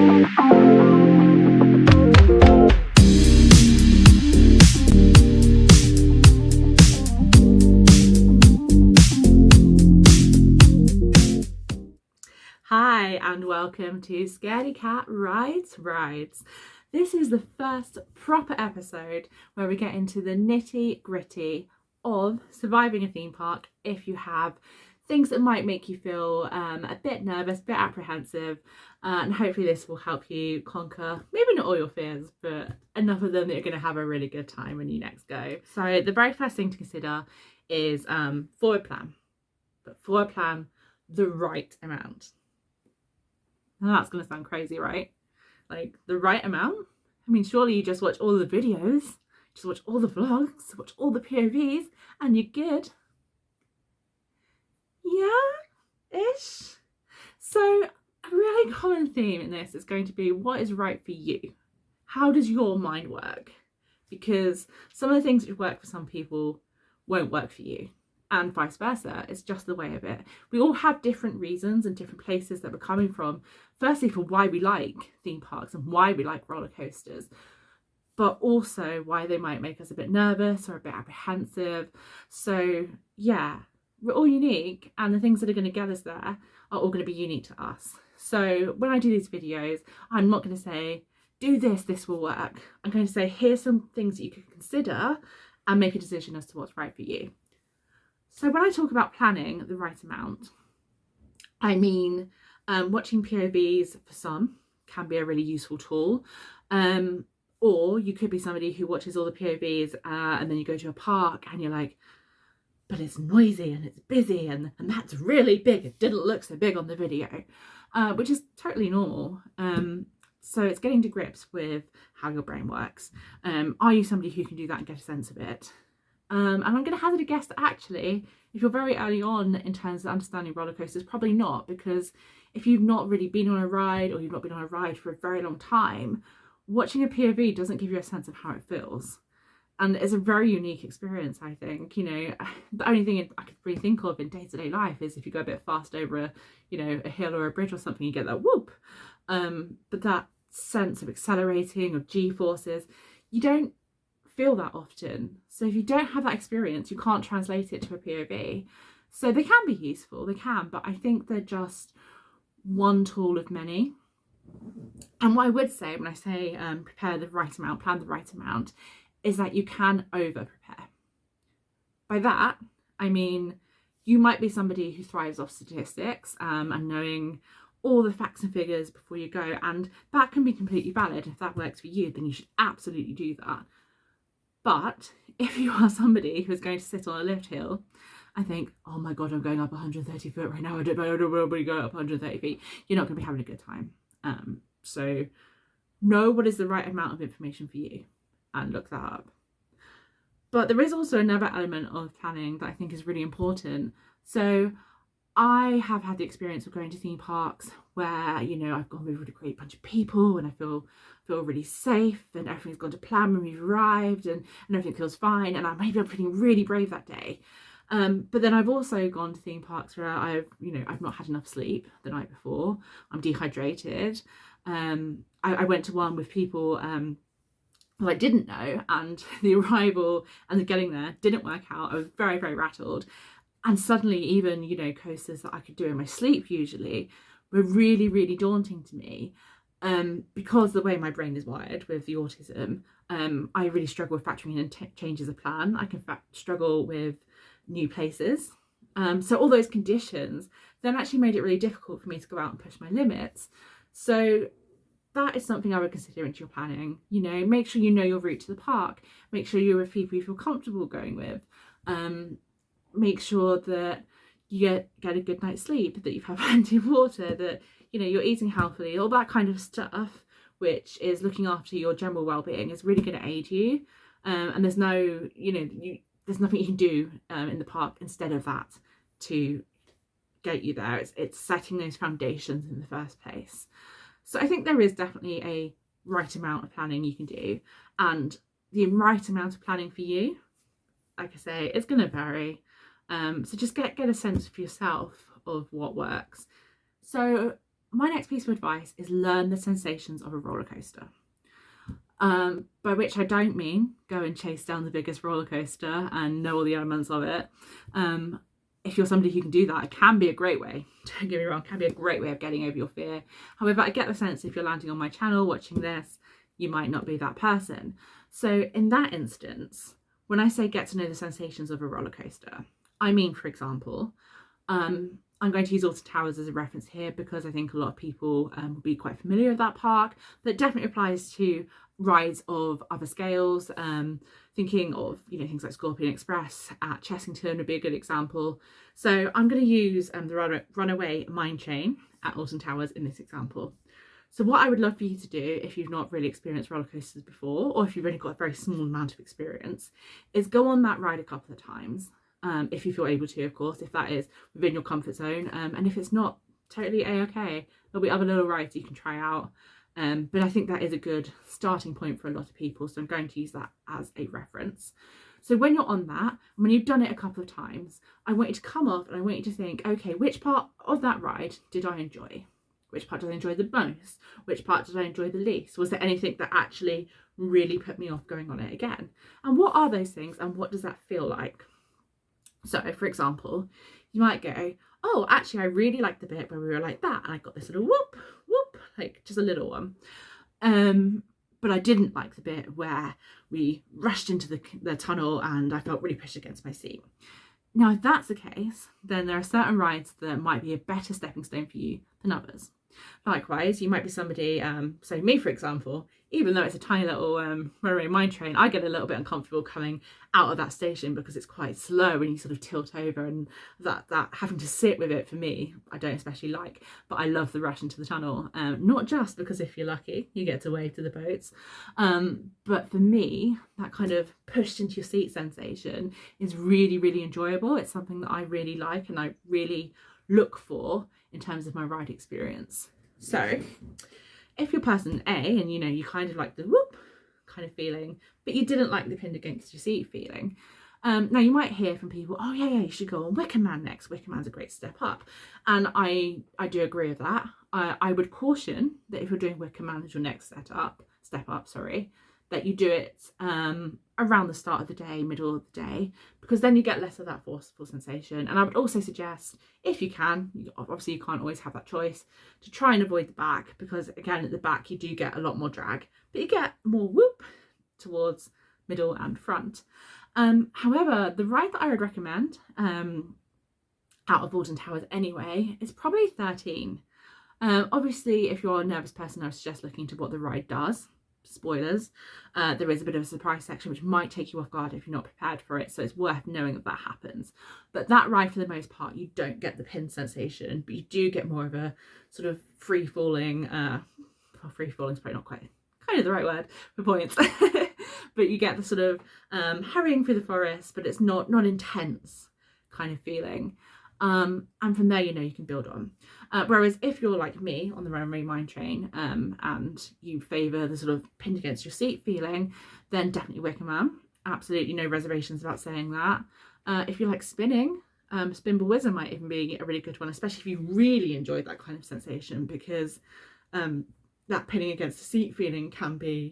Hi and welcome to Scaredy Cat Rides. This is the first proper episode where we get into the nitty gritty of surviving a theme park if you have things that might make you feel a bit nervous, a bit apprehensive, and hopefully this will help you conquer maybe not all your fears, but enough of them that you're going to have a really good time when you next go. So the very first thing to consider is forward plan, but forward plan the right amount. Now that's going to sound crazy, right? Like, the right amount? I mean, surely you just watch all the videos, just watch all the vlogs, watch all the POVs, and you're good. Yeah-ish. So a really common theme in this is going to be what is right for you. How does your mind work? Because some of the things that work for some people won't work for you. And vice versa. It's just the way of it. We all have different reasons and different places that we're coming from. Firstly, for why we like theme parks and why we like roller coasters, but also why they might make us a bit nervous or a bit apprehensive. So yeah, we're all unique, and the things that are going to get us there are all going to be unique to us. So when I do these videos, I'm not going to say, do this, this will work. I'm going to say, here's some things that you could consider and make a decision as to what's right for you. So when I talk about planning the right amount, I mean watching POVs for some can be a really useful tool, or you could be somebody who watches all the POVs and then you go to a park and you're like, but it's noisy and it's busy and that's really big. It didn't look so big on the video, which is totally normal. So it's getting to grips with how your brain works. Are you somebody who can do that and get a sense of it? And I'm going to hazard a guess that actually, if you're very early on in terms of understanding roller coasters, probably not, because if you've not really been on a ride or you've not been on a ride for a very long time, watching a POV doesn't give you a sense of how it feels. And it's a very unique experience, I think. You know, the only thing I could really think of in day-to-day life is if you go a bit fast over a hill or a bridge or something, you get that whoop. But that sense of accelerating, of G-forces, you don't feel that often. So if you don't have that experience, you can't translate it to a POV. So they can be useful, they can, but I think they're just one tool of many. And what I would say when I say prepare the right amount, plan the right amount, is that you can over prepare. By that, I mean, you might be somebody who thrives off statistics and knowing all the facts and figures before you go, and that can be completely valid. If that works for you, then you should absolutely do that. But if you are somebody who's going to sit on a lift hill and think, oh my God, I'm going up 130 foot right now, I don't know where you go up 130 feet, you're not going to be having a good time. So know what is the right amount of information for you and look that up. But there is also another element of planning that I think is really important. So I have had the experience of going to theme parks where, you know, I've gone with a great bunch of people and I feel really safe and everything's gone to plan when we've arrived and everything feels fine, and maybe I'm feeling really brave that day. But then I've also gone to theme parks where I've not had enough sleep the night before. I'm dehydrated. I went to one with people who I didn't know, and the arrival and the getting there didn't work out. I was very, very rattled. And suddenly even, you know, coasters that I could do in my sleep usually were really, really daunting to me. Because the way my brain is wired with the autism, I really struggle with factoring in changes of plan. I can struggle with new places. So all those conditions then actually made it really difficult for me to go out and push my limits. So that is something I would consider into your planning. You know, make sure you know your route to the park. Make sure you're with people you feel comfortable going with. Make sure that you get a good night's sleep, that you've had plenty of water, that, you know, you're eating healthily, all that kind of stuff, which is looking after your general well-being, is really going to aid you. And there's no, there's nothing you can do in the park instead of that to get you there. It's setting those foundations in the first place. So I think there is definitely a right amount of planning you can do, and the right amount of planning for you, like I say, it's going to vary. So just get a sense for yourself of what works. So my next piece of advice is learn the sensations of a roller coaster. By which I don't mean go and chase down the biggest roller coaster and know all the elements of it. If you're somebody who can do that, it can be a great way. Don't get me wrong, it can be a great way of getting over your fear. However, I get the sense if you're landing on my channel watching this, you might not be that person. So in that instance, when I say get to know the sensations of a roller coaster, I mean, for example, I'm going to use Alton Towers as a reference here because I think a lot of people will be quite familiar with that park. That definitely applies to rides of other scales. Thinking of, you know, things like Scorpion Express at Chessington would be a good example. So I'm going to use the Runaway Mine Train at Alton Towers in this example. So what I would love for you to do, if you've not really experienced roller coasters before, or if you've only got a very small amount of experience, is go on that ride a couple of times. If you feel able to, of course, if that is within your comfort zone. And if it's not, totally a-okay. There'll be other little rides you can try out. But I think that is a good starting point for a lot of people. So I'm going to use that as a reference. So when you're on that, when you've done it a couple of times, I want you to come off and I want you to think, okay, which part of that ride did I enjoy? Which part did I enjoy the most? Which part did I enjoy the least? Was there anything that actually really put me off going on it again? And what are those things and what does that feel like? So, for example, you might go, oh, actually, I really liked the bit where we were like that. And I got this little whoop, whoop, like just a little one. But I didn't like the bit where we rushed into the tunnel and I felt really pushed against my seat. Now, if that's the case, then there are certain rides that might be a better stepping stone for you than others. Likewise, you might be somebody, so me, for example, even though it's a tiny little runaway mine train, I get a little bit uncomfortable coming out of that station because it's quite slow and you sort of tilt over, and that having to sit with it for me, I don't especially like, but I love the rush into the tunnel. Not just because if you're lucky, you get to wave to the boats, but for me, that kind of pushed into your seat sensation is really, really enjoyable. It's something that I really like and I really look for in terms of my ride experience. So if you're person A and you know you kind of like the whoop kind of feeling, but you didn't like the pinned against your seat feeling, now you might hear from people, oh yeah, you should go on Wicker Man next. Wicker Man's a great step up, and I do agree with that. I would caution that if you're doing Wicker Man as your next step up, that you do it around the start of the day, middle of the day, because then you get less of that forceful sensation. And I would also suggest, if you can, obviously you can't always have that choice, to try and avoid the back, because again, at the back you do get a lot more drag, but you get more whoop towards middle and front. However, the ride that I would recommend out of Alton Towers anyway is probably 13. Obviously, if you're a nervous person, I would suggest looking into what the ride does. Spoilers, there is a bit of a surprise section which might take you off guard if you're not prepared for it, so it's worth knowing that happens. But that ride, for the most part, you don't get the pin sensation, but you do get more of a sort of free falling, free falling is probably not quite kind of the right word for points, but you get the sort of hurrying through the forest, but it's not intense kind of feeling. And from there, you know, you can build on. Whereas if you're like me on the Runaway Mine Train and you favour the sort of pinned against your seat feeling, then definitely Wicker Man. Absolutely no reservations about saying that. If you like spinning, Spinball Wizard might even be a really good one, especially if you really enjoyed that kind of sensation, because that pinning against the seat feeling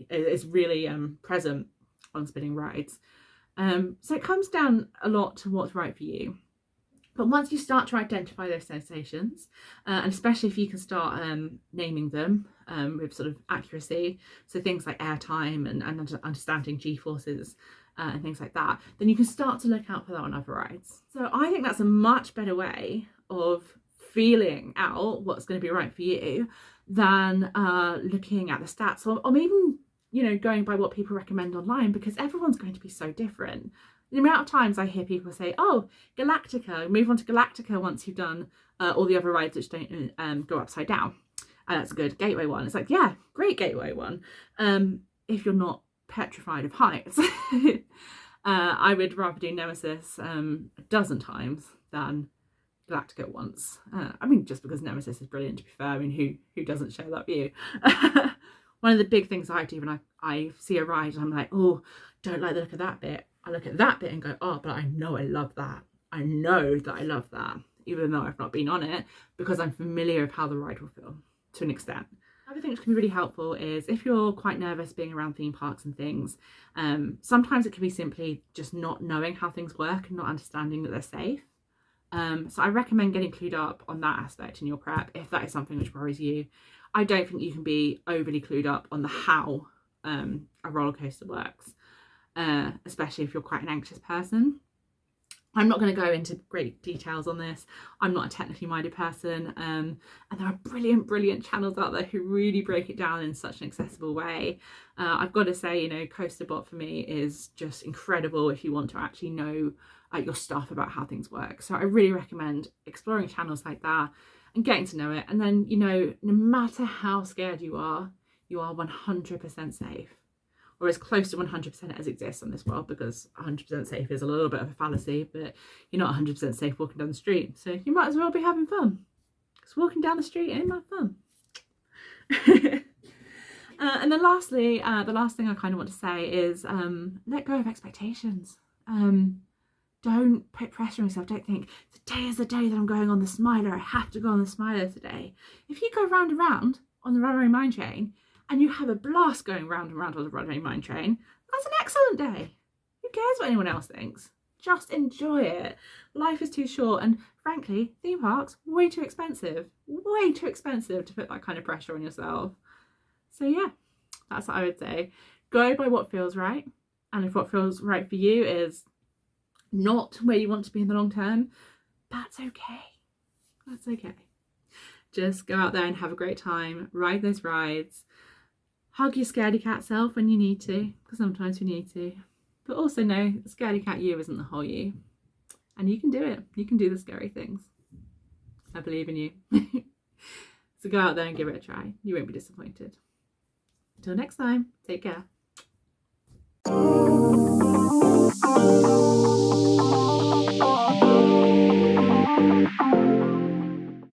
is really present on spinning rides. So it comes down a lot to what's right for you. But once you start to identify those sensations, and especially if you can start naming them with sort of accuracy, so things like airtime and understanding G-forces and things like that, then you can start to look out for that on other rides. So I think that's a much better way of feeling out what's going to be right for you than looking at the stats or even, you know, going by what people recommend online, because everyone's going to be so different. The amount of times I hear people say, oh, Galactica, move on to Galactica once you've done all the other rides which don't go upside down. And that's a good gateway one. It's like, yeah, great gateway one. If you're not petrified of heights. I would rather do Nemesis a dozen times than Galactica once. I mean, just because Nemesis is brilliant, to be fair. I mean, who doesn't share that view? One of the big things I do when I see a ride and I'm like, oh, don't like the look of that bit. I look at that bit and go, oh, but I know I love that. I know that I love that, even though I've not been on it, because I'm familiar with how the ride will feel. to an extent. Another thing which can be really helpful is if you're quite nervous being around theme parks and things, sometimes it can be simply just not knowing how things work and not understanding that they're safe. So I recommend getting clued up on that aspect in your prep if that is something which worries you. I don't think you can be overly clued up on the how a roller coaster works, especially if you're quite an anxious person. I'm not going to go into great details on this. I'm not a technically minded person, and there are brilliant channels out there who really break it down in such an accessible way. I've got to say, you know, CoasterBot for me is just incredible if you want to actually know your stuff about how things work. So I really recommend exploring channels like that and getting to know it. And then, you know, no matter how scared you are 100% safe. Or as close to 100% as exists on this world, because 100% safe is a little bit of a fallacy, but you're not 100% safe walking down the street. So you might as well be having fun. Because walking down the street ain't that fun. And then lastly, the last thing I kind of want to say is let go of expectations. Don't put pressure on yourself. Don't think, today is the day that I'm going on the Smiler. I have to go on the Smiler today. If you go round and round on the Runaway Mine Train, and you have a blast going round and round on the Runaway Mine Train, that's an excellent day. Who cares what anyone else thinks? Just enjoy it. Life is too short, and frankly, theme parks, way too expensive to put that kind of pressure on yourself. So yeah, that's what I would say. Go by what feels right, and if what feels right for you is not where you want to be in the long term, that's okay. That's okay. Just go out there and have a great time, ride those rides. Hug your scaredy cat self when you need to, because sometimes we need to. But also know the scaredy cat you isn't the whole you. And you can do it. You can do the scary things. I believe in you. So go out there and give it a try. You won't be disappointed. Until next time, take care.